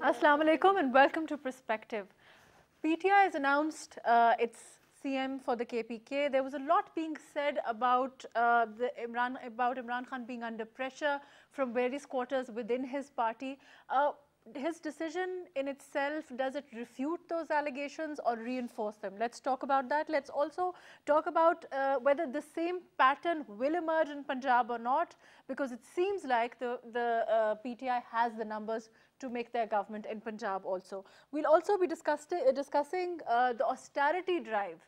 Assalamu alaikum and welcome to Perspective. PTI has announced its CM for the KPK. There was a lot being said about Imran Khan being under pressure from various quarters within his party. His decision in itself, does it refute those allegations or reinforce them? Let's talk about that. Let's also talk about whether the same pattern will emerge in Punjab or not, because it seems like the PTI has the numbers to make their government in Punjab also. We'll also be discussing the austerity drive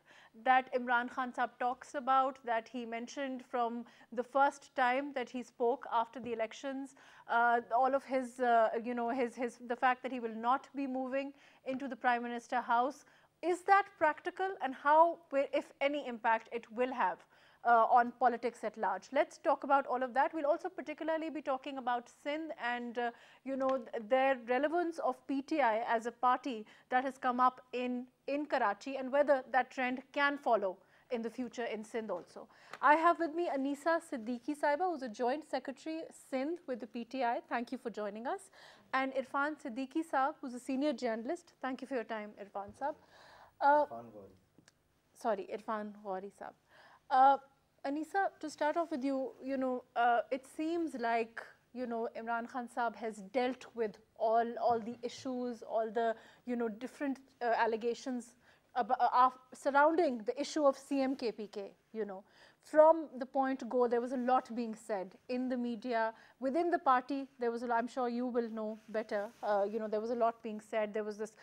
that Imran Khan Sahab talks about, that he mentioned from the first time that he spoke after the elections. All of his, the fact that he will not be moving into the Prime Minister house. Is that practical, and how, if any, impact it will have on politics at large? Let's talk about all of that. We'll also particularly be talking about Sindh and their relevance of PTI as a party that has come up in Karachi, and whether that trend can follow in the future in Sindh also. I have with me Anisa Siddiqui Saiba, who's a Joint Secretary Sindh with the PTI. Thank you for joining us. And Irfan Siddiqui Saab, who's a Senior Journalist. Thank you for your time, Irfan Saab. Irfan Ghori Saab. Anisa, to start off with you, it seems like, Imran Khan Sahab has dealt with all the issues, all the, different allegations surrounding the issue of CM KPK, From the point go, there was a lot being said in the media, within the party. There was, I'm sure you will know better, there was a lot being said. There was this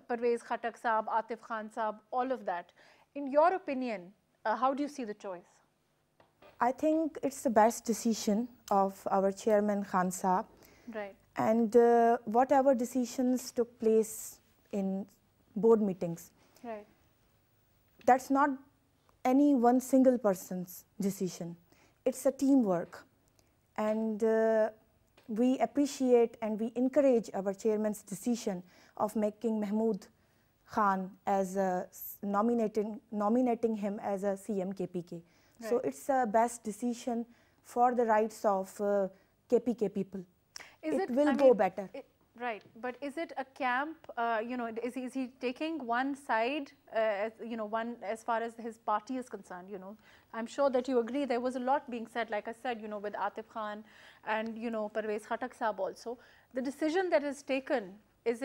Parvez Khattak Saab, Atif Khan Saab, all of that. In your opinion, how do you see the choice? I think it's the best decision of our chairman Khan Saab. Right. And whatever decisions took place in board meetings, right, that's not any one single person's decision. It's a teamwork. And we appreciate and we encourage our chairman's decision of making Mahmood Khan as nominating him as a CM KPK. Right. So it's a best decision for the rights of KPK people. It will go better. Right, but is it a camp? Is he taking one side? As far as his party is concerned. I'm sure that you agree. There was a lot being said, like I said, with Atif Khan and Parvez Khattak Saab also. The decision that is taken, is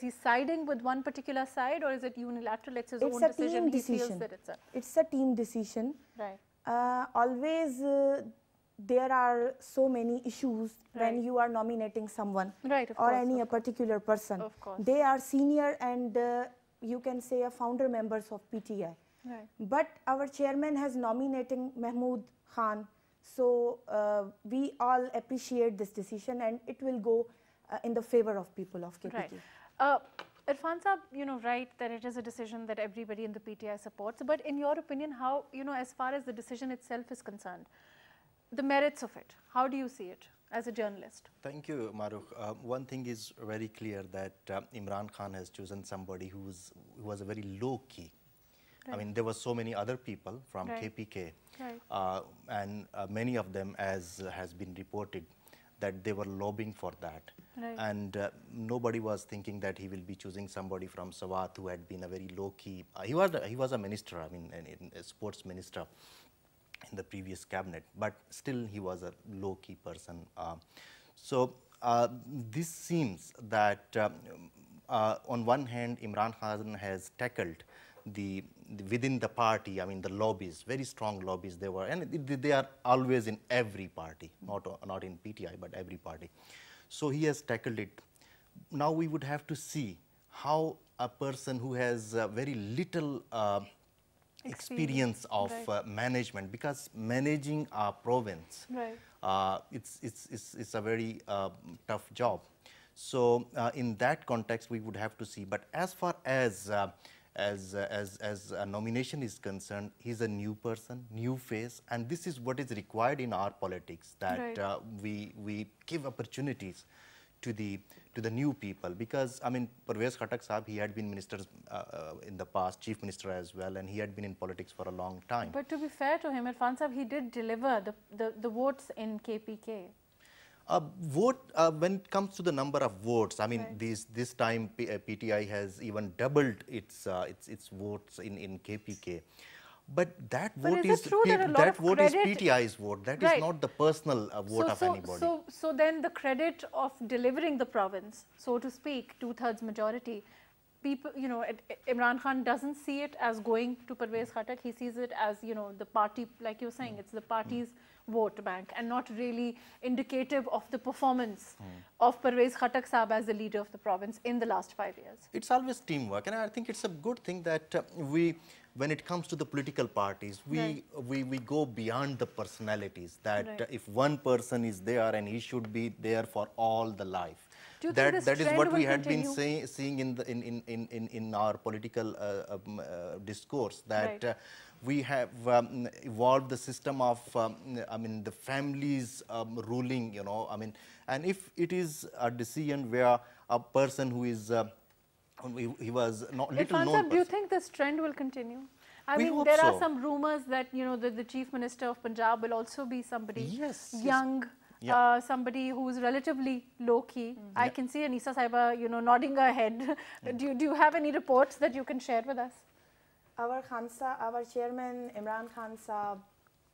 he siding with one particular side, or is it unilateral? It's his own decision. He feels that it's a team decision. Right. Always there are so many issues when you are nominating someone, or any particular person. Of course. They are senior and you can say a founder members of PTI. Right. But our chairman has nominating Mahmood Khan, so we all appreciate this decision, and it will go in the favor of people of KPK. Right. Irfan Saab, right, that it is a decision that everybody in the PTI supports. But in your opinion, how, as far as the decision itself is concerned, the merits of it, how do you see it as a journalist? Thank you, Mahrukh. One thing is very clear, that Imran Khan has chosen somebody who was a very low key. Right. I mean, there were so many other people from KPK, and many of them, as has been reported, that they were lobbying for that. Right. And nobody was thinking that he will be choosing somebody from Swat who had been a very low key. He was a minister, I mean, a sports minister in the previous cabinet, but still he was a low key person. This seems that on one hand, Imran Khan has tackled within the party, I mean, the lobbies, very strong lobbies they were, and they are always in every party, not in PTI, but every party. So he has tackled it. Now we would have to see how a person who has very little experience of management, because managing a province, it's a very tough job. So in that context, we would have to see. But as far as a nomination is concerned, he's a new person, new face, and this is what is required in our politics, that we give opportunities to the new people. Because I mean, Parvez Khattak Saab, he had been minister in the past, chief minister as well, and he had been in politics for a long time. But to be fair to him, Irfan Saab, he did deliver the votes in KPK. When it comes to the number of votes, I mean, this time PTI has even doubled its votes in KPK. But that But vote is it is true that a lot of credit, PTI's vote. That is not the personal vote of anybody. So then the credit of delivering the province, so to speak, 2/3 majority, people, you know, Imran Khan doesn't see it as going to Parvez Khattak. He sees it as, you know, the party, like you're saying, it's the party's vote bank and not really indicative of the performance of Parvez Khattak Saab as the leader of the province in the last 5 years. It's always teamwork, and I think it's a good thing that when it comes to the political parties, we go beyond the personalities, that if one person is there and he should be there for all the life. Do you think That is what we had continue? been seeing in our political discourse, that we have evolved the system of, I mean, the families ruling, you know, I mean, and if it is a decision where a person who is, he was not little known person. Do you think this trend will continue? I mean, there are some rumors that, you know, the Chief Minister of Punjab will also be somebody young, somebody who's relatively low-key. I can see Anisa Saiba, you know, nodding her head. Do you have any reports that you can share with us? Our chairman Imran Khan Saab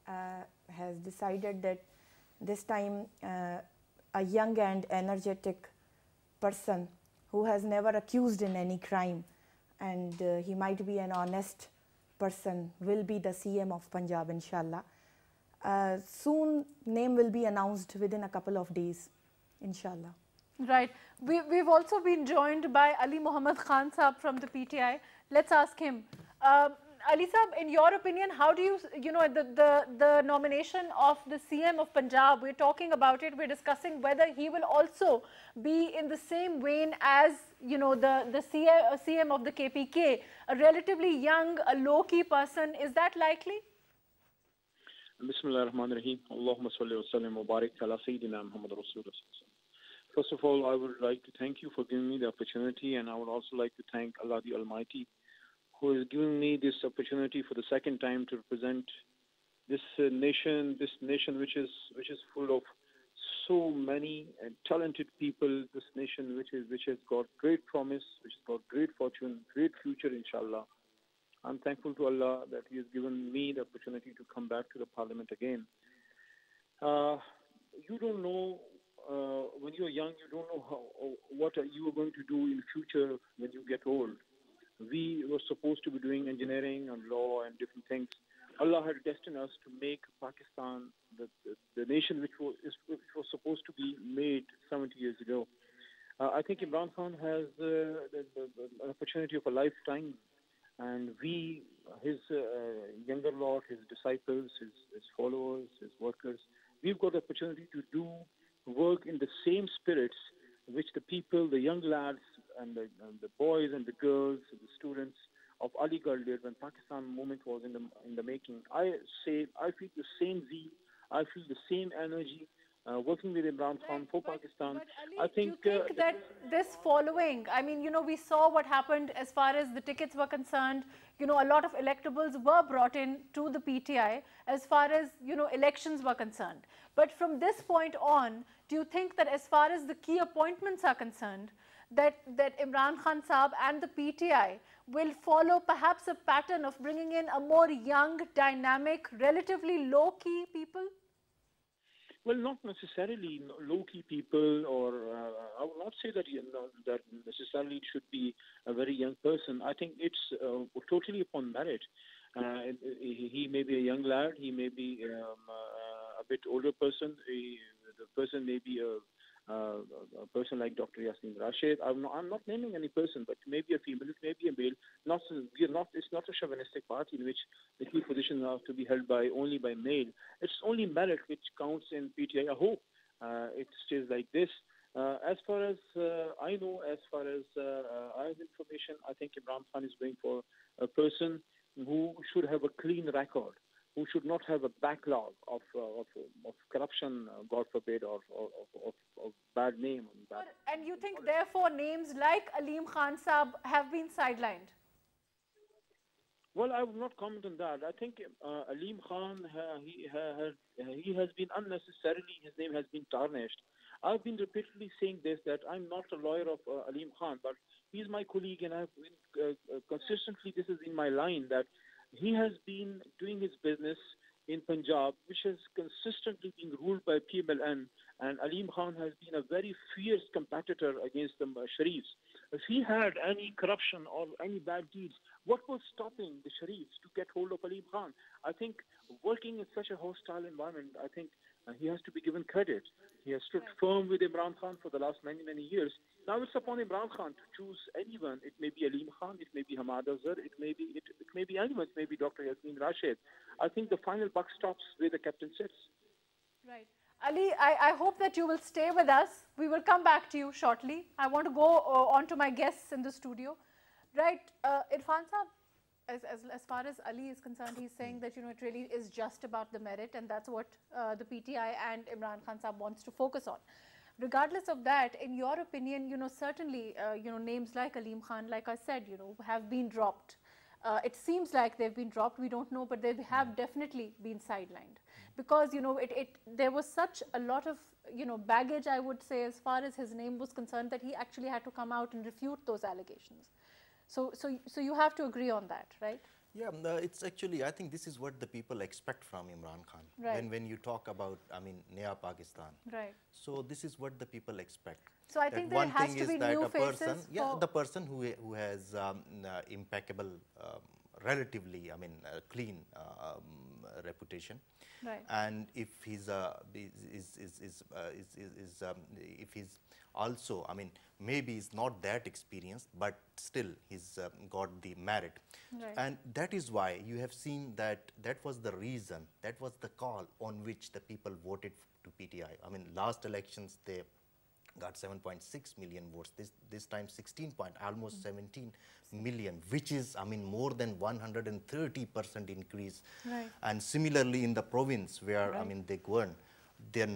has decided that this time a young and energetic person who has never accused in any crime, and he might be an honest person, will be the CM of Punjab, inshallah. Soon name will be announced within a couple of days, inshallah. Right. We've also been joined by Ali Muhammad Khan Saab from the PTI. Let's ask him. Ali Saab, in your opinion, how do you know, the nomination of the CM of Punjab, we're talking about it, we're discussing whether he will also be in the same vein as, you know, the CM of the KPK, a relatively young, a low-key person. Is that likely? Bismillah ar-Rahman ar-Rahim. Allahumma salli wa sallim wa barik ala Sayyidina Muhammad Rasulullah. First of all, I would like to thank you for giving me the opportunity, and I would also like to thank Allah the Almighty, who has given me this opportunity for the second time to represent this nation which is full of so many and talented people. This nation which has got great promise, which has got great fortune, great future, inshallah. I'm thankful to Allah that He has given me the opportunity to come back to the Parliament again. You don't know when you're young. You don't know what you are going to do in the future when you get old. We were supposed to be doing engineering and law and different things. Allah had destined us to make Pakistan the nation which was supposed to be made 70 years ago. I think Imran Khan has the opportunity of a lifetime, and we, his younger lot, his disciples, his followers, his workers, we've got the opportunity to do work in the same spirits which the people, the young lads and the boys and the girls, the students of Aligarh did when Pakistan movement was in the making. I feel the same zeal, I feel the same energy working with Imran Khan for Pakistan. But Ali, do you think that this following, I mean, you know, we saw what happened as far as the tickets were concerned. You know, a lot of electables were brought in to the PTI as far as, you know, elections were concerned. But from this point on, do you think that as far as the key appointments are concerned, that Imran Khan Saab and the PTI will follow perhaps a pattern of bringing in a more young, dynamic, relatively low-key people? Well, not necessarily low-key people, or I would not say that that necessarily it should be a very young person. I think it's totally upon merit. He may be a young lad, he may be a bit older person, the person may be a person like Dr. Yasmin Rashid. I'm not naming any person, but maybe a female, it may be a male. It's not a chauvinistic party in which the key positions are to be held only by male. It's only merit which counts in PTI. I hope it stays like this. As far as I know, as far as I have information, I think Imran Khan is going for a person who should have a clean record, who should not have a backlog of corruption, God forbid, or bad name. And you think, therefore, names like Aleem Khan Saab have been sidelined? Well, I will not comment on that. I think Aleem Khan, he has been unnecessarily, his name has been tarnished. I've been repeatedly saying this, that I'm not a lawyer of Aleem Khan, but he's my colleague, and I've been consistently, this is in my line, that he has been doing his business in Punjab, which has consistently been ruled by PMLN, and Aleem Khan has been a very fierce competitor against the Sharifs. If he had any corruption or any bad deeds, what was stopping the Sharifs to get hold of Aleem Khan? I think working in such a hostile environment, I think he has to be given credit. He has stood firm with Imran Khan for the last many, many years. Now it's upon Imran Khan to choose anyone. It may be Aleem Khan, it may be Hamad Azhar, it may be anyone, it may be Dr. Yasmin Rashid. I think the final buck stops where the captain sits. Right. Ali, I hope that you will stay with us. We will come back to you shortly. I want to go on to my guests in the studio. Right, Irfan Saab, as far as Ali is concerned, he's saying that, it really is just about the merit, and that's what the PTI and Imran Khan Saab wants to focus on. Regardless of that, in your opinion, certainly, names like Aleem Khan, like I said, have been dropped. It seems like they've been dropped, we don't know, but they have definitely been sidelined. Because, there was such a lot of, baggage, I would say, as far as his name was concerned, that he actually had to come out and refute those allegations. So you have to agree on that, right? Yeah, it's actually, I think this is what the people expect from Imran Khan. Right. When you talk about, Naya Pakistan. Right. So this is what the people expect. So I think there has to be new faces. The person who has impeccable, relatively, clean reputation. Right. And if he's if he's also, maybe he's not that experienced, but still he's got the merit. Right. And that is why you have seen that was the reason, that was the call on which the people voted to PTI. Last elections they got 7.6 million votes. This time almost 17 million, which is more than 130% increase. Right. And similarly in the province where they govern, their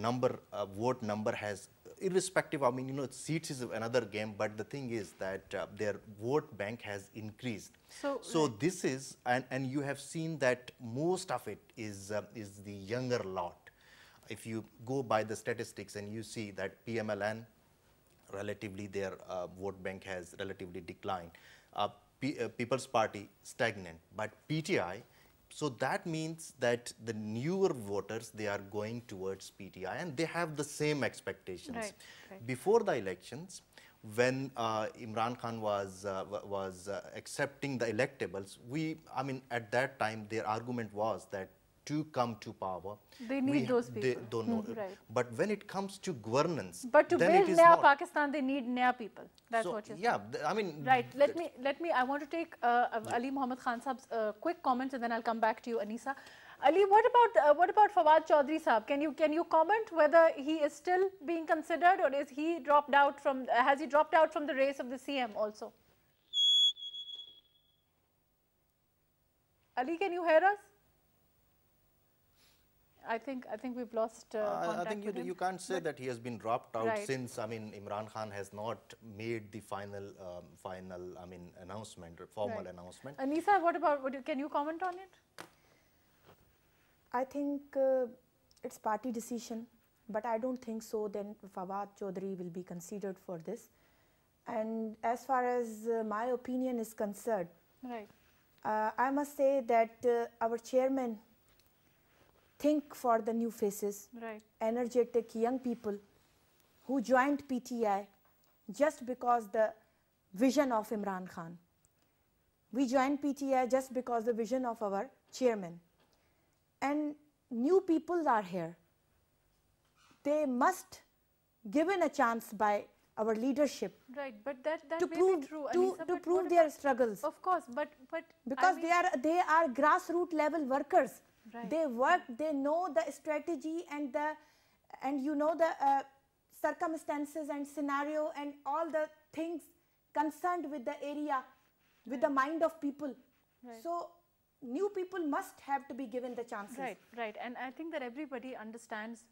vote number has, irrespective, seats is another game, but the thing is that their vote bank has increased. So this is, and you have seen that most of it is the younger lot. If you go by the statistics and you see that PMLN, relatively their vote bank has relatively declined. People's Party stagnant, but PTI, so that means that the newer voters, they are going towards PTI and they have the same expectations. Right, right. Before the elections, when Imran Khan was accepting the electables, at that time their argument was that to come to power, they need those people. They don't know. Right. But when it comes to governance, but to then build it is Naya not. Pakistan, they need Naya people. That's what you're saying. Yeah, right. Let me. I want to take Ali Muhammad Khan Saab's quick comments, and then I'll come back to you, Anisa. Ali, what about Fawad Chaudhry Saab? Can you comment whether he is still being considered, or is he dropped out from? Has he dropped out from the race of the CM also? Ali, can you hear us? I think we've lost contact. I think you can't say that he has been dropped out, right. Since Imran Khan has not made the final announcement, formal right. announcement. Anisa, can you comment on it? I think it's party decision, but I don't think so. Then Fawad Chaudhry will be considered for this. And as far as my opinion is concerned, right. I must say that our chairman think for the new faces, right. energetic young people who joined PTI just because the vision of Imran Khan. We joined PTI just because the vision of our chairman. And new people are here. They must given a chance by our leadership. Right, but that to may prove, be true, to Anisa, prove their struggles. Of course, but because they are grassroots level workers. Right. They work, they know the strategy and the circumstances and scenario and all the things concerned with the area, with the mind of people. Right. So new people must have to be given the chances. Right, and I think that everybody understands,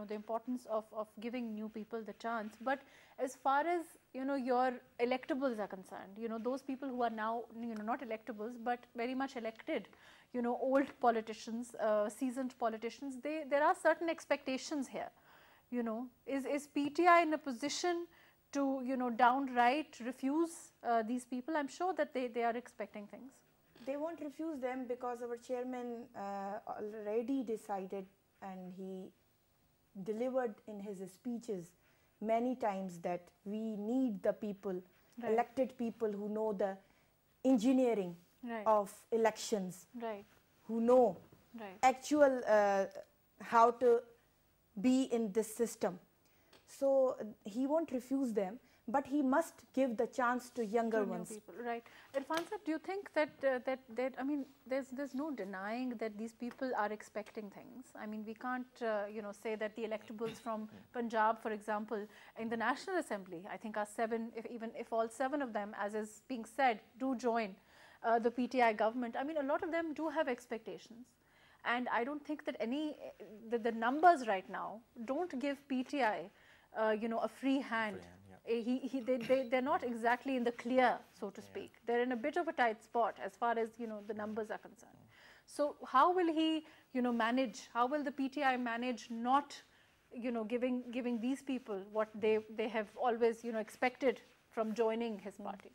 the importance of giving new people the chance. But as far as your electables are concerned, those people who are now not electables but very much elected, old politicians, seasoned politicians, there are certain expectations here. You know, is PTI in a position to, you know, downright refuse these people? I'm sure that they are expecting things. They won't refuse them because our chairman already decided, and he delivered in his speeches many times, that we need the people, Right. elected people who know the engineering Right. of elections, Right. who know Right. actual how to be in this system. So he won't refuse them, but he must give the chance to younger To new ones. people, right? Irfan sir, do you think that I mean, there's no denying that these people are expecting things. I mean, we can't you know, say that the electables from Punjab, for example, in the National Assembly, I think are 7. Even if all 7 of them, as is being said, do join the PTI government, I mean, a lot of them do have expectations. And I don't think that the numbers right now don't give PTI, you know, a free hand. They're not exactly in the clear, so to speak. They're in a bit of a tight spot as far as, you know, the numbers are concerned. So how will he, you know, manage? How will the PTI manage not, you know, giving these people what they have always, you know, expected from joining his party?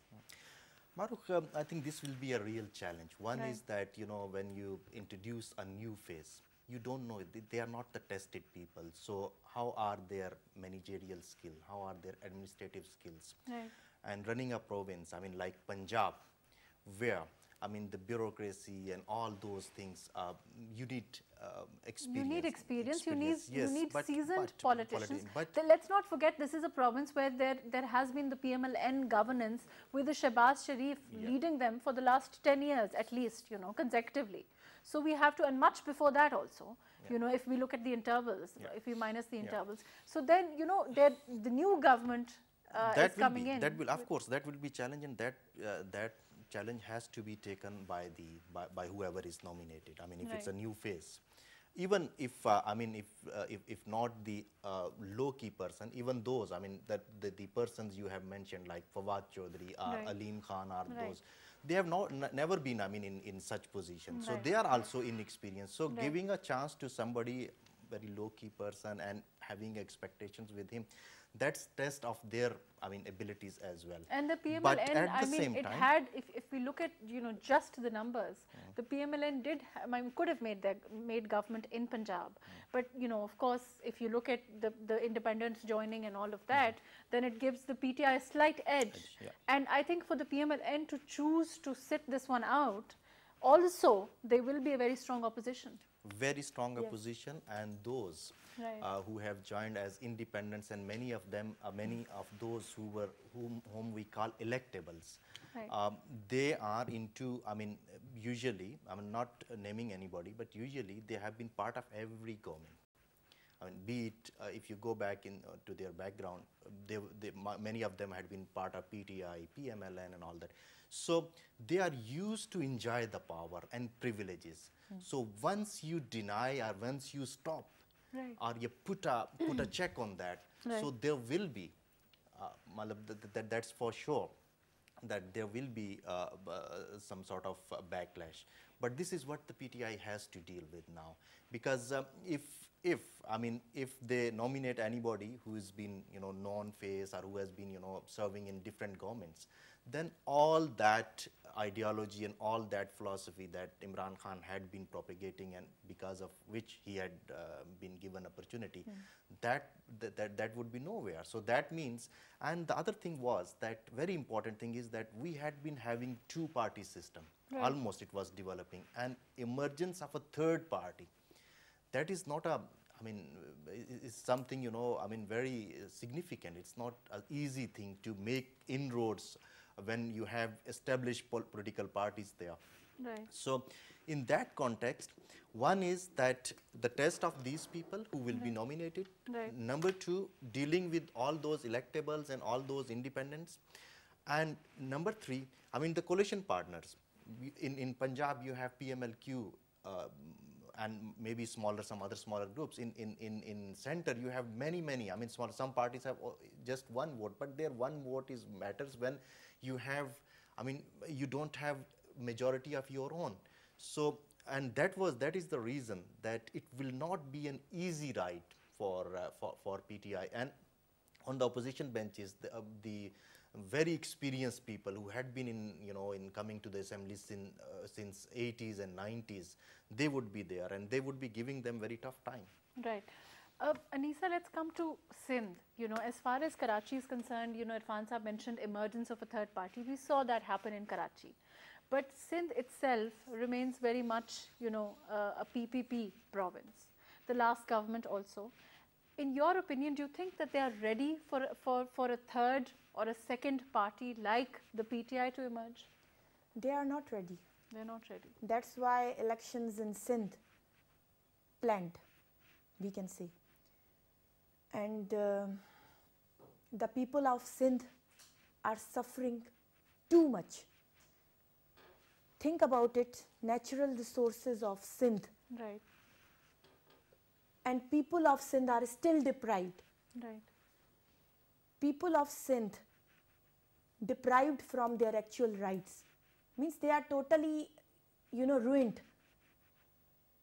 Mahrukh, I think this will be a real challenge. One Right. is that, you know, when you introduce a new face, you don't know, they are not the tested people. So how are their managerial skill? How are their administrative skills? Right. And running a province, I mean, like Punjab, where, I mean, the bureaucracy and all those things, you need experience. You need experience, you yes, need but seasoned politicians. But Let's not forget, this is a province where there has been the PMLN governance with the Shehbaz Sharif leading them for the last 10 years at least, you know, consecutively. So we have to, and much before that also, you know, if we look at the intervals, if we minus the intervals. So then, you know, the new government is coming in. That will, of course, that will be challenge, and that challenge has to be taken by whoever is nominated. I mean, if it's a new face, even if I mean, if not the low-key person, even those, I mean, that the persons you have mentioned, like Fawad Chaudhary or Aleem Khan, or those, they have never been, I mean, in such positions. So they are also inexperienced. So giving a chance to somebody, very low-key person, and having expectations with him, that's test of their, I mean, abilities as well. And the PMLN, But at I the mean, same it time, had, if we look at, you know, just the numbers, the PMLN did, I mean, could have made government in Punjab. But, you know, of course, if you look at the independents joining and all of that, then it gives the PTI a slight edge. And I think for the PMLN to choose to sit this one out, also, they will be a very strong opposition. Very strong opposition, and those who have joined as independents, and many of them, many of those whom we call electables, they are into, I mean, usually, I mean, not naming anybody, but usually they have been part of every government. I mean, be it if you go back to their background, many of them had been part of PTI, PMLN, and all that. So they are used to enjoy the power and privileges. So once you deny, or once you stop, or you put a check on that, so there will be, that's for sure, that there will be some sort of backlash. But this is what the PTI has to deal with now, because if they nominate anybody who has been, you know, non-face, or who has been, you know, serving in different governments, then all that ideology and all that philosophy that Imran Khan had been propagating, and because of which he had been given opportunity, that would be nowhere. So that means, and the other thing was, that very important thing is that we had been having two-party system. Almost it was developing, and emergence of a third party. That is not a, I mean, it's something, you know, I mean, very significant. It's not an easy thing to make inroads when you have established political parties there. So in that context, one is that the test of these people who will be nominated. Number two, dealing with all those electables and all those independents. And number three, I mean, the coalition partners. In Punjab, you have PMLQ, and maybe some other smaller groups. In center, you have many. I mean, some parties have just one vote, but their one vote matters when you have, I mean, you don't have majority of your own. So, and that is the reason that it will not be an easy ride for PTI. And on the opposition benches, the very experienced people who had been in coming to the assembly since 80s and 90s, they would be there and they would be giving them very tough time. Right. Anisa, let's come to Sindh. As far as Karachi is concerned, Irfan Saab mentioned emergence of a third party. We saw that happen in Karachi. But Sindh itself remains very much, a PPP province. The last government also. In your opinion, do you think that they are ready for a third or a second party like the PTI to emerge? They are not ready. They're not ready. That's why elections in Sindh planned, we can say. And the people of Sindh are suffering too much. Think about it, natural resources of Sindh. Right. And people of Sindh are still deprived. Right. People of Sindh deprived from their actual rights. Means they are totally, ruined.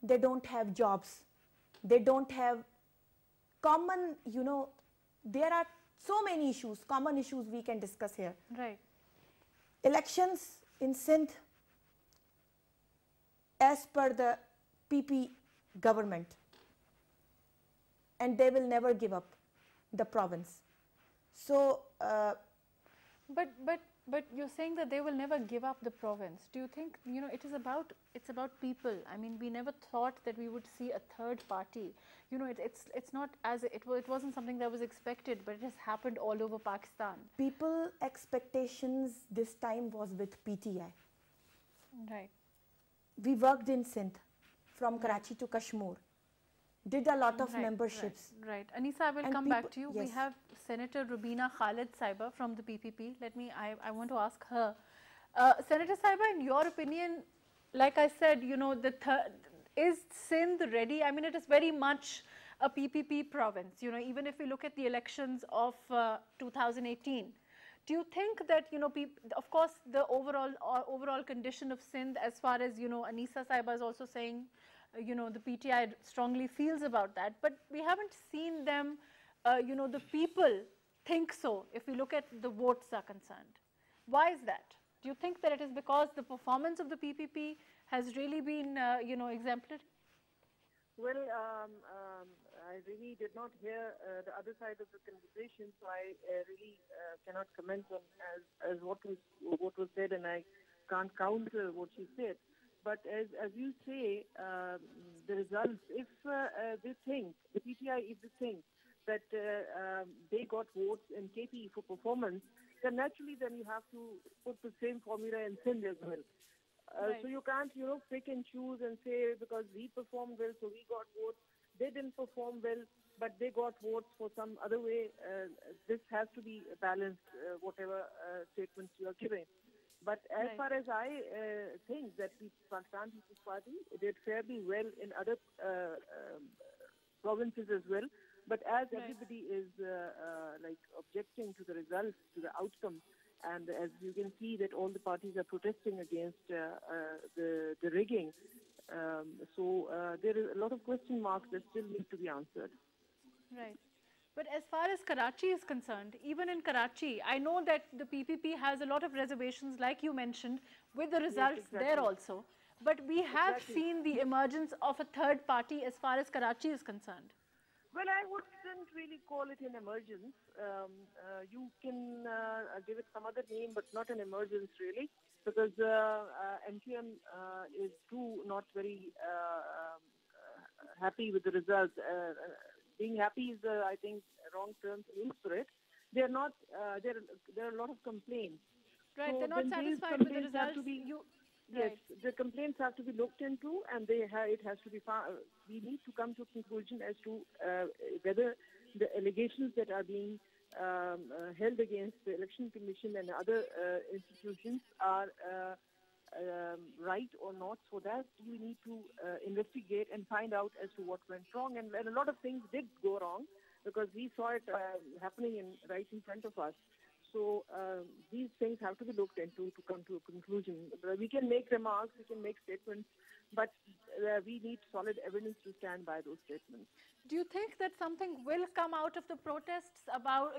They don't have jobs. They don't have common, there are so many issues, common issues we can discuss here. Right. Elections in Sindh, as per the PP government, and they will never give up the province. So, but you're saying that they will never give up the province. Do you think it's about people? I mean, we never thought that we would see a third party. It's not as it wasn't something that was expected, but it has happened all over Pakistan. People expectations this time was with PTI. Right. We worked in Sindh from Karachi to Kashmir. Did a lot of memberships. Right. Anisa, I will come back to you. Yes. We have Senator Rubina Khalid Saiba from the PPP. I want to ask her. Senator Saiba, in your opinion, like I said, is Sindh ready? I mean, it is very much a PPP province. Even if we look at the elections of 2018, do you think that, of course, the overall condition of Sindh, as far as, Anisa Saiba is also saying, the PTI strongly feels about that, but we haven't seen them, the people think so, if we look at the votes are concerned. Why is that? Do you think that it is because the performance of the PPP has really been, exemplary? Well, I really did not hear the other side of the conversation, so I really cannot comment on as what was said, and I can't counter what she said. But as you say, the results, if they think, the PTI, if they think that they got votes in KP for performance, then naturally then you have to put the same formula in Sindh as well. Right. So you can't, pick and choose and say because we performed well, so we got votes. They didn't perform well, but they got votes for some other way. This has to be balanced, whatever statements you are giving. But as far as I think that the Pakistan People's Party did fairly well in other provinces as well. But as everybody is objecting to the results, to the outcome, and as you can see that all the parties are protesting against the rigging, so there is a lot of question marks that still need to be answered. Right. But as far as Karachi is concerned, even in Karachi, I know that the PPP has a lot of reservations, like you mentioned, with the results there also. But we have seen the emergence of a third party as far as Karachi is concerned. Well, I wouldn't really call it an emergence. You can give it some other name, but not an emergence really, because MQM is too not very happy with the results. Being happy is, I think, wrong term to use for it. They're not. There are a lot of complaints. Right, so they're not satisfied with the results. Yes, the complaints have to be looked into, and it has to be found. We need to come to a conclusion as to whether the allegations that are being held against the Election Commission and other institutions are right or not. For that, we need to investigate and find out as to what went wrong. And a lot of things did go wrong because we saw it happening right in front of us. So these things have to be looked into to come to a conclusion. We can make remarks, we can make statements, but we need solid evidence to stand by those statements. Do you think that something will come out of the protests about,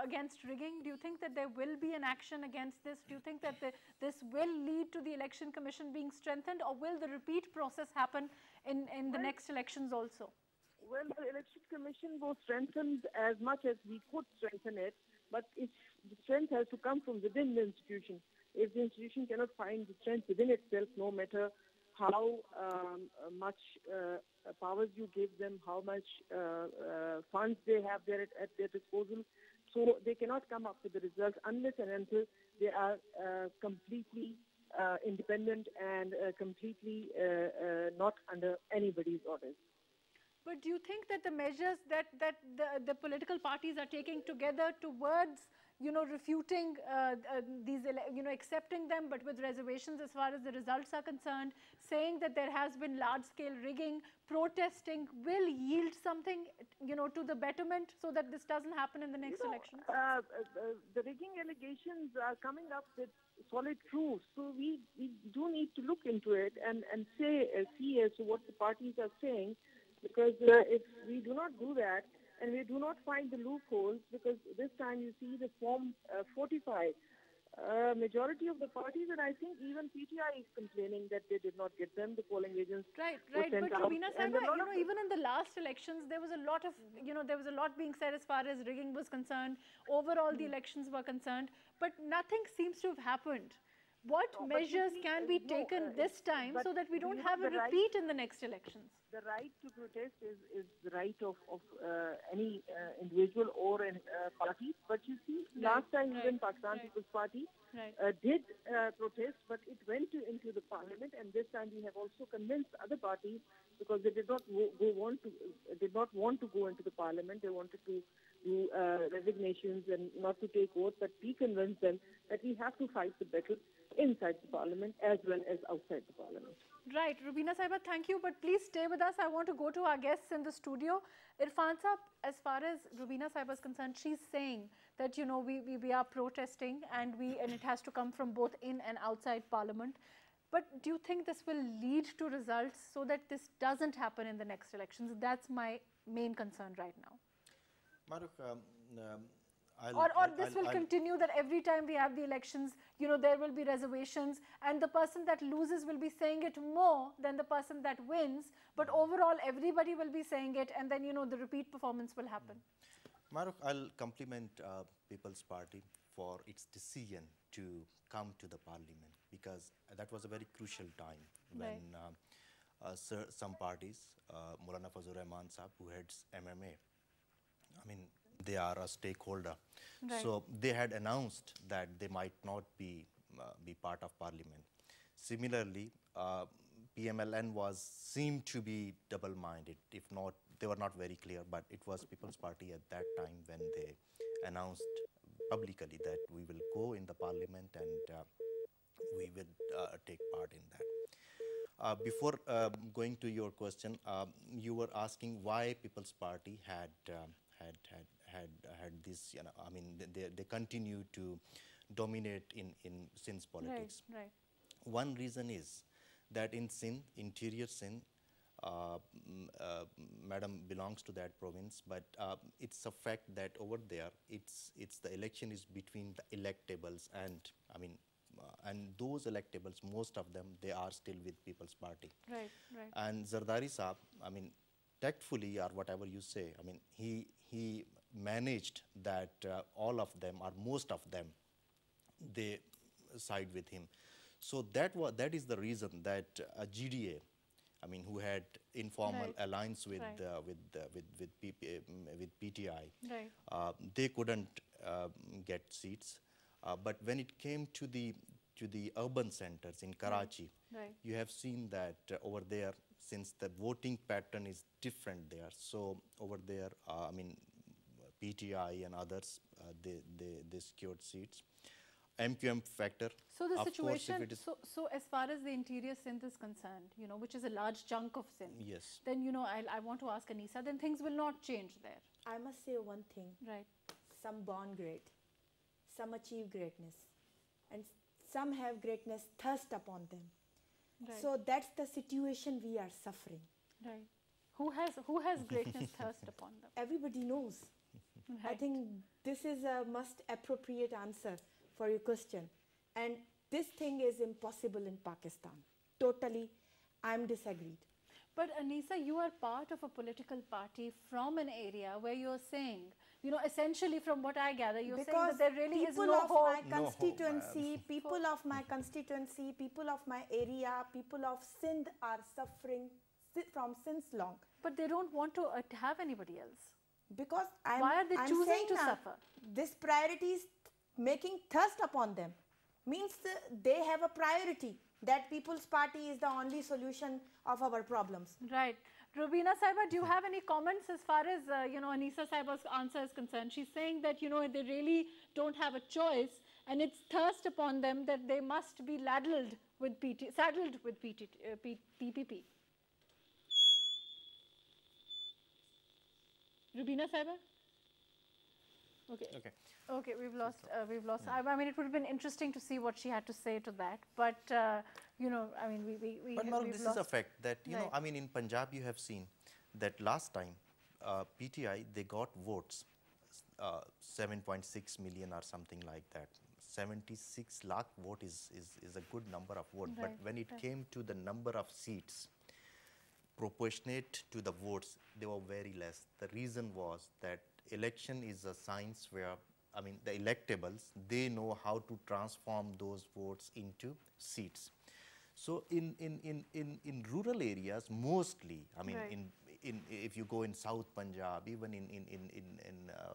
against rigging? Do you think that there will be an action against this? Do you think that this will lead to the election commission being strengthened, or will the repeat process happen in the next elections also? Well, the election commission was strengthened as much as we could strengthen it, but the strength has to come from within the institution. If the institution cannot find the strength within itself, no matter how much powers you give them, how much funds they have there at their disposal, so they cannot come up with the results unless and until they are completely independent and completely not under anybody's orders. But do you think that the measures that the political parties are taking together towards, refuting these, accepting them but with reservations as far as the results are concerned, saying that there has been large-scale rigging, protesting, will yield something, to the betterment so that this doesn't happen in the next election? The rigging allegations are coming up with solid proofs, so we do need to look into it and see as to what the parties are saying. Because if we do not do that and we do not find the loopholes, because this time you see the Form 45, majority of the parties, and I think even PTI is complaining that they did not get them, the polling agents. Right. But Rubina Sahiba, even in the last elections, there was a lot of, there was a lot being said as far as rigging was concerned. Overall, the elections were concerned, but nothing seems to have happened. What measures can be taken this time so that we don't have a repeat in the next elections? The right to protest is the right of any individual or party. But you see, last time even Pakistan People's Party did protest, but it went into the parliament, and this time we have also convinced other parties, because they did not want to go into the parliament. They wanted to do resignations and not to take oath, but we convinced them that we have to fight the battle inside the parliament as well as outside the parliament. Right. Rubina Sahiba, thank you, but please stay with us. I want to go to our guests in the studio. Irfan Saab, as far as Rubina Sahiba is concerned, she's saying that, we are protesting and it has to come from both in and outside parliament. But do you think this will lead to results so that this doesn't happen in the next elections? That's my main concern right now. Mahrukh, or this will continue, that every time we have the elections, there will be reservations, and the person that loses will be saying it more than the person that wins, but overall everybody will be saying it, and then the repeat performance will happen. Mahrukh, I'll compliment People's Party for its decision to come to the parliament, because that was a very crucial time when some parties, Maulana Fazlur Rahman Saab, who heads MMA, they are a stakeholder. Right. So they had announced that they might not be part of parliament. Similarly, PMLN seemed to be double-minded. If not, they were not very clear, but it was People's Party at that time when they announced publicly that we will go in the parliament and we will take part in that. Before going to your question, you were asking why People's Party had this, they continue to dominate in Sindh's politics. Right. One reason is that in Sindh, interior Sindh, Madam belongs to that province, but it's a fact that over there, it's the election is between the electables, and and those electables, most of them, they are still with People's Party. Right. And Zardari Saab, tactfully or whatever you say, he managed that all of them or most of them, they side with him. So that is the reason that GDA, who had informal alliance with PTI, they couldn't get seats. But when it came to the urban centers in Karachi, you have seen that over there, since the voting pattern is different there, so over there, PTI and others, they secured seats. MQM factor. So the situation, so as far as the interior Sindh is concerned, which is a large chunk of Sindh, yes, then, I want to ask Anisa, then things will not change there. I must say one thing. Right. Some born great, some achieve greatness, and some have greatness thrust upon them. Right. So that's the situation we are suffering. Right. Who has greatness thrust upon them? Everybody knows. I Right. think this is a most appropriate answer for your question. And this thing is impossible in Pakistan. Totally, I'm disagreed. But Anisa, you are part of a political party from an area where you're saying, you know, essentially from what I gather, you're saying that there really is no hope. People of my No hope, constituency, man. people of my constituency, people of my area, people of Sindh are suffering from since long. But they don't want to have anybody else. Because Why are they I'm choosing saying to now, suffer? This priority is making thirst upon them. Means they have a priority that People's Party is the only solution of our problems. Right. Rubina Saiba, do you have any comments as far as, you know, Anisa Saiba's answer is concerned? She's saying that, you know, they really don't have a choice and it's thirst upon them that they must be saddled with PPP. Rubina Saiba? Okay. Okay. Okay, we've lost. I mean, it would have been interesting to see what she had to say to that. But you know, I mean, we. But Mahrukh, this is a fact that you know. Right. I mean, in Punjab, you have seen that last time PTI they got votes, 7.6 million or something like that. 76 lakh vote is a good number of votes. Right. But when it came to the number of seats, proportionate to the votes, they were very less. The reason was that election is a science where, I mean, the electables, they know how to transform those votes into seats. So in rural areas, mostly, I mean, Right. if you go in South Punjab, even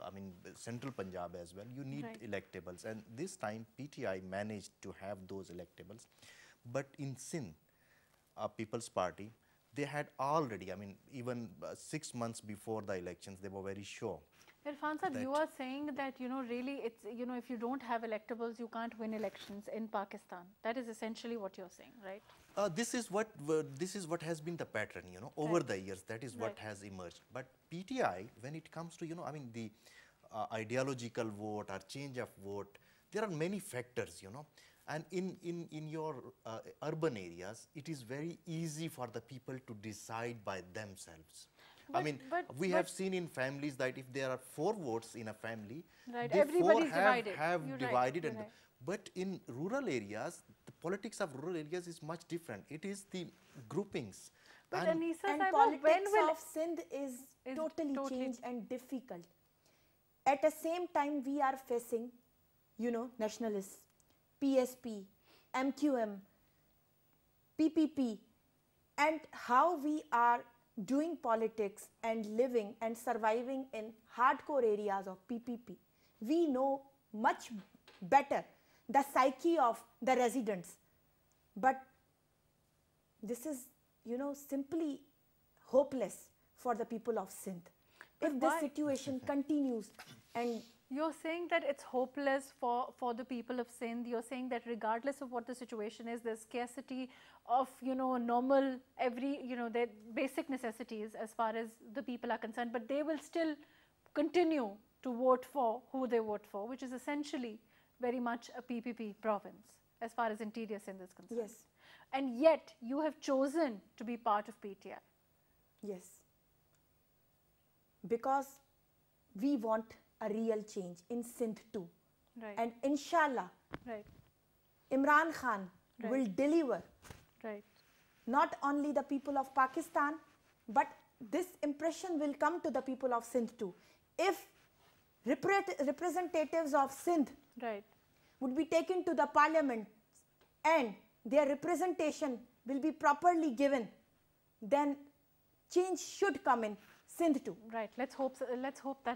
I mean, Central Punjab as well, you need Right. electables. And this time, PTI managed to have those electables. But in Sindh, People's Party, they had already, I mean, even 6 months before the elections, they were very sure. Irfan Saab, you are saying that, you know, really it's, you know, if you don't have electables, you can't win elections in Pakistan. That is essentially what you're saying, right? This is what has been the pattern, you know, over Right. the years. That is Right. what has emerged. But PTI, when it comes to, you know, I mean, the ideological vote or change of vote, there are many factors, you know. And in your urban areas, it is very easy for the people to decide by themselves. I mean, we have seen in families that if there are 4 votes in a family, Right, they 4 everybody's divided. have You're right, divided. you're And right. but in rural areas, the politics of rural areas is much different. It is the groupings. But And Anisa And Saiba, when politics will of Sindh is totally totally- changed and difficult. At the same time, we are facing, you know, nationalists, PSP, MQM, PPP, and how we are doing politics and living and surviving in hardcore areas of PPP. We know much better the psyche of the residents. But this is, you know, simply hopeless for the people of Sindh. But If this why- situation continues and You're saying that it's hopeless for the people of Sindh. You're saying that regardless of what the situation is, there's scarcity of, you know, normal, you know, their basic necessities as far as the people are concerned, but they will still continue to vote for who they vote for, which is essentially very much a PPP province as far as interior Sindh is concerned. Yes. And yet you have chosen to be part of PTI. yes, because we want a real change in Sindh too. Right. And inshallah, Right. Imran Khan Right. will deliver Right. not only the people of Pakistan, but this impression will come to the people of Sindh too. If representatives of Sindh Right. would be taken to the parliament and their representation will be properly given, then change should come in Sindh too. Right. Let's hope that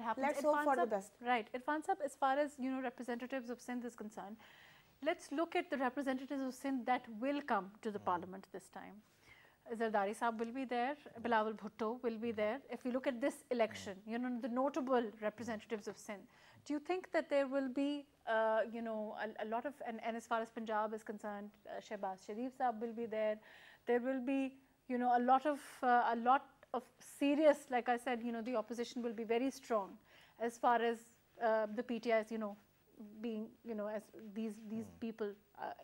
happens. Let's hope for the Saab- best. Right. Irfan Saab, as far as, you know, representatives of Sindh is concerned, let's look at the representatives of Sindh that will come to the parliament this time. Zardari Saab will be there, Bilawal Bhutto will be there. If we look at this election, you know, the notable representatives of Sindh, do you think that there will be, you know, a lot of, and as far as Punjab is concerned, Shehbaz Sharif Saab will be there. There will be, you know, a lot of serious, like I said, you know, the opposition will be very strong as far as the PTI's, you know, being, you know, as these people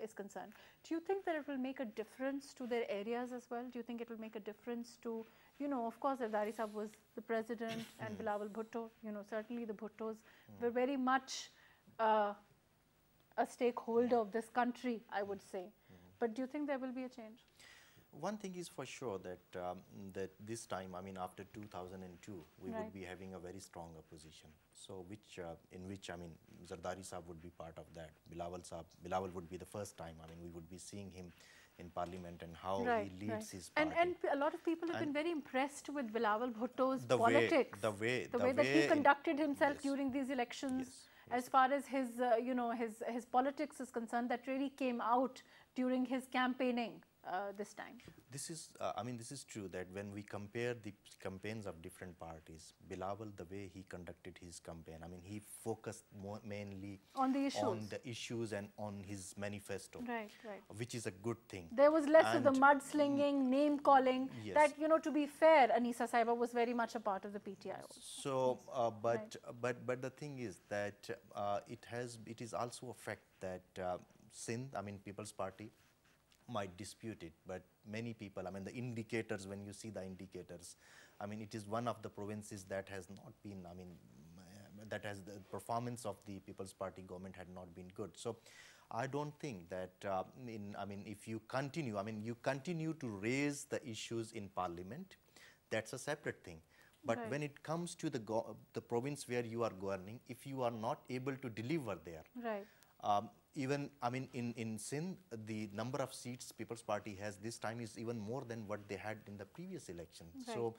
is concerned. Do you think that it will make a difference to their areas as well? Do you think it will make a difference to, you know, of course, Zardari Sahab was the president and Bilawal Bhutto, you know, certainly the Bhuttos were very much a stakeholder of this country, I would say. But do you think there will be a change? One thing is for sure that that this time, I mean, after 2002, we would be having a very strong opposition. So, in which I mean, Zardari Sahab would be part of that. Bilawal would be the first time. I mean, we would be seeing him in Parliament and how he leads his party. And a lot of people have been very impressed with Bilawal Bhutto's politics, the way that he conducted himself during these elections. As far as his, you know, his politics is concerned, that really came out during his campaigning this time. This is, I mean, this is true that when we compare the campaigns of different parties, Bilawal, the way he conducted his campaign, I mean, he focused mainly on the issues and on his manifesto, which is a good thing. There was less of the mudslinging, name calling. That, you know, to be fair, Anisa Sahiba was very much a part of the PTI also. So, but the thing is that it is also a fact that Sindh, I mean, People's Party, might dispute it, but many people, I mean, the indicators, when you see the indicators, I mean, it is one of the provinces that has not been, I mean, that has the performance of the People's Party government had not been good. So, I don't think that, I mean, if you continue, I mean, you continue to raise the issues in Parliament, that's a separate thing. But when it comes to the province where you are governing, if you are not able to deliver there, even, I mean, in Sindh, the number of seats People's Party has this time is even more than what they had in the previous election. So,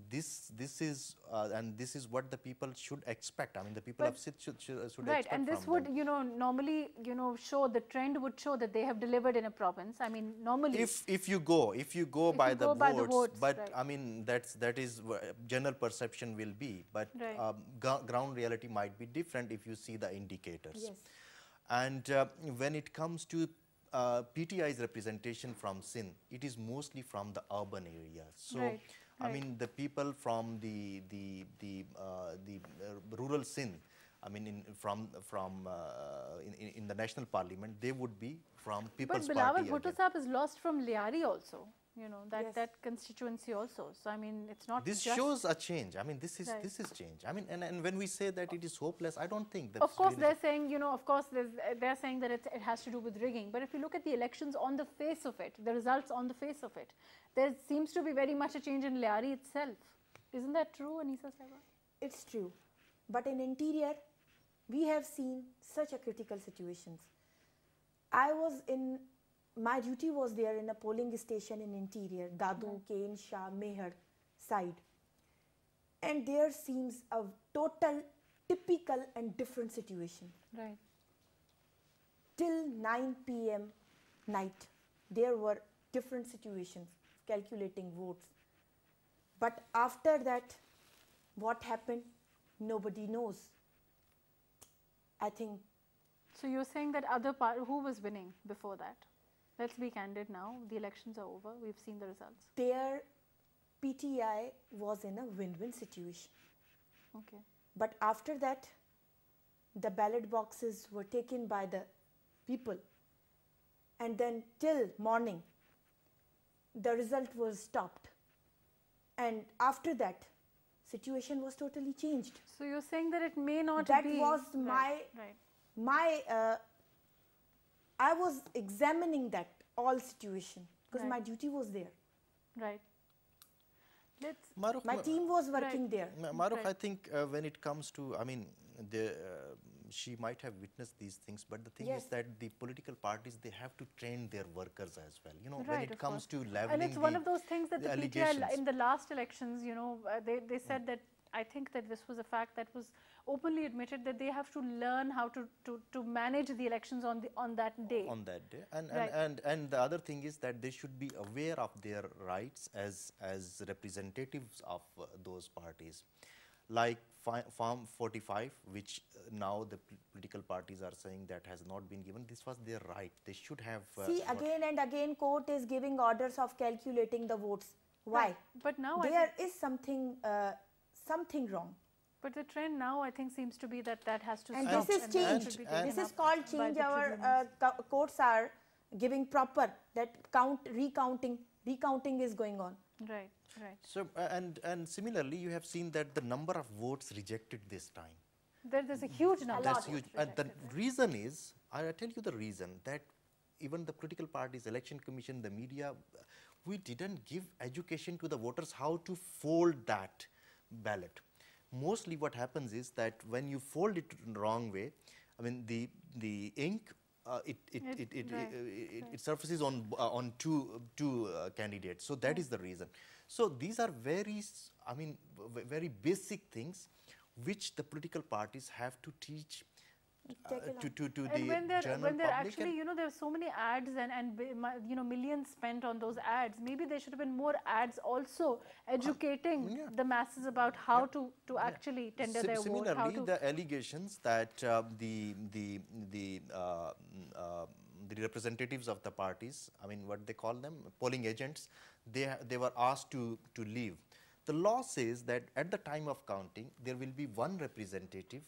this is and this is what the people should expect. I mean, the people of Sindh should expect and this would, you know, normally, you know, show, the trend would show that they have delivered in a province. I mean, normally. If you go by the votes, but I mean, that is general perception will be, but ground reality might be different if you see the indicators. And when it comes to PTI's representation from Sindh, it is mostly from the urban areas. So, I mean, the people from the rural Sindh, I mean, in the national parliament, they would be from People's Party. But Bilawal Bhutto Sahab is lost from Liari also. You know, that constituency also. So, I mean, it's not this just shows a change. I mean, this is change. I mean, and when we say that it is hopeless, I don't think that. Of course, they're saying, you know, of course, they're saying that it has to do with rigging. But if you look at the elections on the face of it, the results on the face of it, there seems to be very much a change in Liari itself. Isn't that true, Anisa Sahiba? It's true. But in interior, we have seen such a critical situations. My duty was there in a polling station in interior, Dadu, Kain, Shah, Mehar side. And there seems a total, typical and different situation. Till 9 p.m. night, there were different situations, calculating votes. But after that, what happened, nobody knows. I think. So you're saying that who was winning before that? Let's be candid now. The elections are over. We've seen the results. Their PTI was in a win-win situation. Okay. But after that, the ballot boxes were taken by the people. And then till morning, the result was stopped. And after that, situation was totally changed. So you're saying that it may not be. That be. was I was examining that all situation because my duty was there. Mahrukh, my team was working there. Mahrukh, I think when it comes to, I mean, she might have witnessed these things, but the thing is that the political parties, they have to train their workers as well. You know, when it comes to leveling. And it's one of those things that the PTI in the last elections, you know, they said that. I think that this was a fact that was openly admitted, that they have to learn how to manage the elections on that day. On that day, and the other thing is that they should be aware of their rights as representatives of those parties, like Form 45, which now the political parties are saying that has not been given. This was their right. They should have. See, again and again, court is giving orders of calculating the votes. Why? But now there is something wrong. But the trend now, I think, seems to be that that has to And stop. this is change. This is called change. Our courts are giving proper that recounting is going on. Right, right. So, and similarly, you have seen that the number of votes rejected this time. There's a huge number. That's huge. And the reason is, I'll tell you the reason, that even the political parties, election commission, the media, we didn't give education to the voters how to fold that ballot. Mostly what happens is that when you fold it in the wrong way, I mean the ink it surfaces on two candidates. So that is the reason. So these are very basic things which the political parties have to teach to the when they're public. Actually, you know, there are so many ads and you know, millions spent on those ads. Maybe there should have been more ads also educating the masses about how to actually tender their vote. Similarly, the allegations that the representatives of the parties, I mean, what they call them, polling agents, they were asked to leave. The law says that at the time of counting, there will be one representative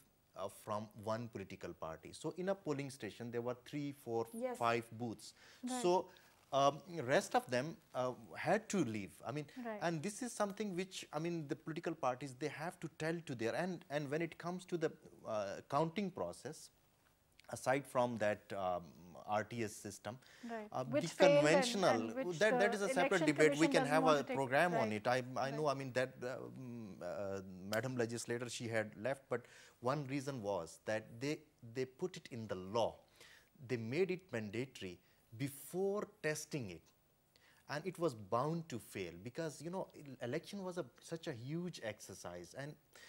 from one political party. So in a polling station, there were 3, 4, 5 booths. Right. So rest of them had to leave. I mean, and this is something which, I mean, the political parties, they have to tell to their, and when it comes to the counting process, aside from that RTS system, the conventional, that is a separate debate. We can have a program on it. I know, I mean, that Madam Legislator, she had left, but one reason was that they put it in the law. They made it mandatory before testing it. And it was bound to fail because, you know, election was such a huge exercise.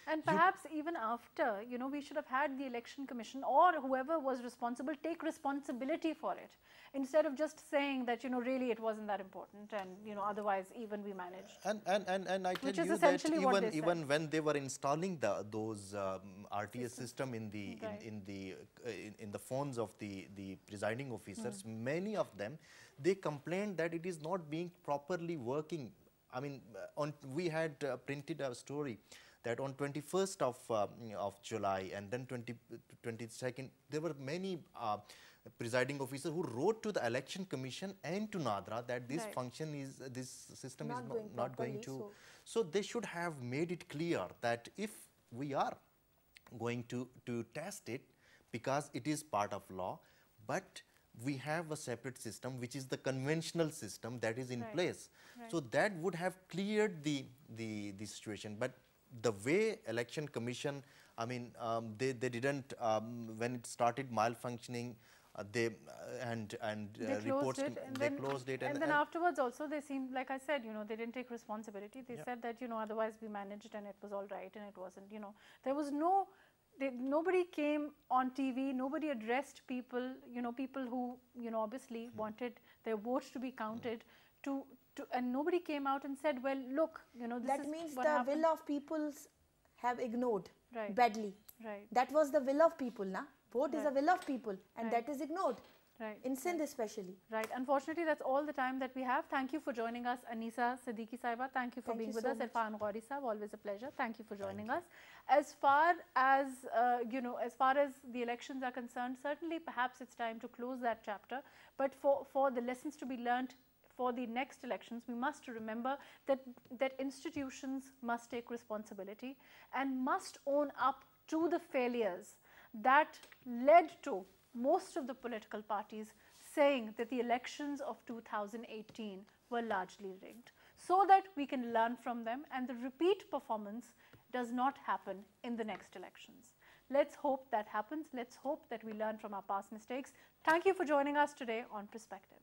And perhaps even after, you know, we should have had the election commission or whoever was responsible take responsibility for it, instead of just saying that, you know, really it wasn't that important and, you know, otherwise even we managed. And I tell you that even when they were installing those RTS system in the phones of the presiding officers, many of them, they complained that it is not being properly working. I mean, we had printed a story that on 21st of July and then 22nd, there were many presiding officers who wrote to the election commission and to NADRA that this this system is not going to. So they should have made it clear that if we are going to test it, because it is part of law, but we have a separate system which is the conventional system that is in place. So that would have cleared the situation. But the way election commission, I mean, they didn't, when it started malfunctioning, they closed it. And then afterwards also they seemed, like I said, you know, they didn't take responsibility. They said that, you know, otherwise we managed and it was all right, and it wasn't, you know, there was no, nobody came on TV, nobody addressed people, you know, people who, you know, obviously wanted their votes to be counted, and nobody came out and said, well, look, you know, this that is means what the happened. will of peoples have ignored badly. Right. That was the will of people, na? Vote is a will of people, and that is ignored. In Sindh especially. Right. Unfortunately, that's all the time that we have. Thank you for joining us, Anisa Siddiqui Saiba. Thank you for being with us. Irfan Ghauri Sahab, always a pleasure. Thank you for joining us. As far as, you know, as far as the elections are concerned, certainly perhaps it's time to close that chapter. But for the lessons to be learned for the next elections, we must remember that institutions must take responsibility and must own up to the failures that led to most of the political parties saying that the elections of 2018 were largely rigged, so that we can learn from them and the repeat performance does not happen in the next elections. Let's hope that happens. Let's hope that we learn from our past mistakes. Thank you for joining us today on Perspective.